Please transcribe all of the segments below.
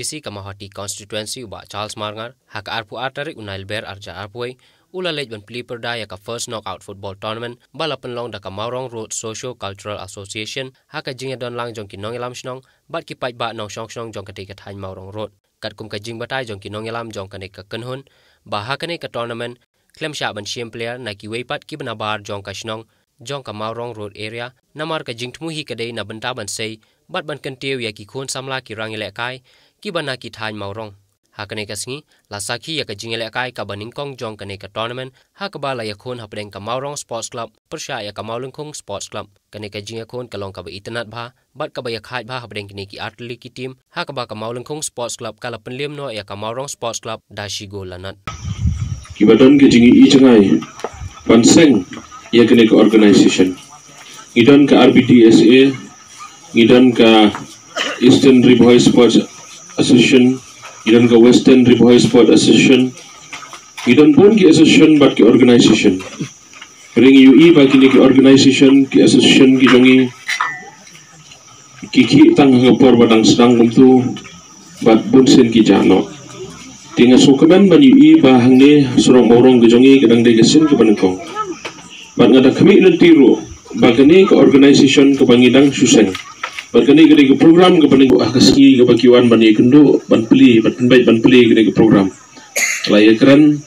IDC kamahati constituency uba Charles Marngar hak arpu artarik unail ber arja arpuai ula lejban pli perdaya ka first knockout football tournament balapan long da ka Maurong Road Socio Cultural Association haka jingya don lang jong kinong ilam snong bat ki pai ba nong shong shong jong katika thain Maurong Road kat kum ka jing batai jong kinong ilam jong kanika kenhun ba hakane ka tournament klem sha ban shiem player na ki weipat ki banabar jong ka snong jong ka Maurong Road area namar ka jing tmuhi kadai na banta ban sei bat ban kantiu ya ki khon samla ki rangile kai ki bana ki thain Maurong hakane ka singi la sakhi ya ka jingele kai ka baning kong jong kane ka tournament hakaba la ya khon hapdeng ka Maurong Sports Club persha ya ka Maulungkhung Sports Club kane ka jingya khon ka long ka ba itanat bha bat ka ba ya khai bha hapdeng kini ki artillery ki team hakaba ka Maulungkhung Sports Club kala penliam no ya ka Maurong Sports Club dashi go lanat ki badon ke jingi I changai panseng ya kane ka organization idon ka RBTSA idon ka Eastern Riboy Sports Association idon ka Western Riboy Sport Association idon pun ki association bat ki organization ring UI ba kini ki organization ki association ki jongi ki tang ngapor badang sedang kumtu bat bunsen ki jano tinga sukaman ban UI ba hangne surong Maurong ki jongi kadang degasin ki banengkong bat ngada kami lentiru ba kini ki organization ke bangidang suseng berkini kini ke program ke paling kasih ke bagian bani kendo ban peli kini ke program laya keren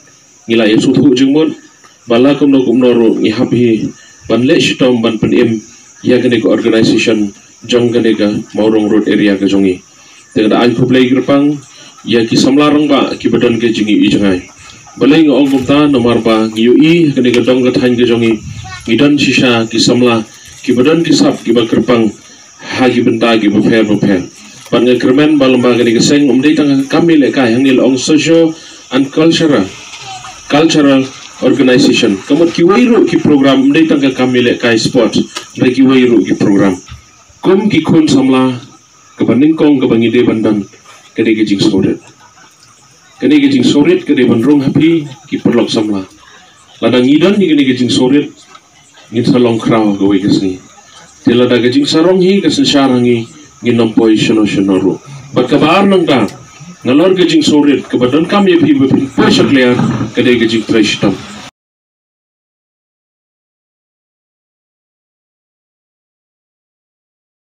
nilai suhu jengmon bala kumno ro ni happy ban lech tom ban penim ya kini ke organization jong kini ke Maurong Road area ke jongi dengan ai kuplay gerpang ya ki samlarang ba ki badan ke jingi I jangai balai ngong kumta nomor ba UI kini ke dong ke thain ke jongi idan sisa ki samla ki badan ki sap ki bakerpang hagi bentagi bufel pan ngekermen balamba gani keseng umdai tang kami lekai hangil ong social and cultural organization kamot ki wairu ki program umdai tang kami lekai sport umdai ki wairu ki program kum ki khon samla kebaningkong kebangide bandan kene ke jing soret kene bandrong happy ki perlok samla ladang idan ni kene ke jing soret ngit salong kraw gawe kesni tila da gajing sarong hi kasan syarangi ginampoi shono bat kabar nang da ngalor gajing sorit kebadan kami pi poi clear kadai gajing trashtam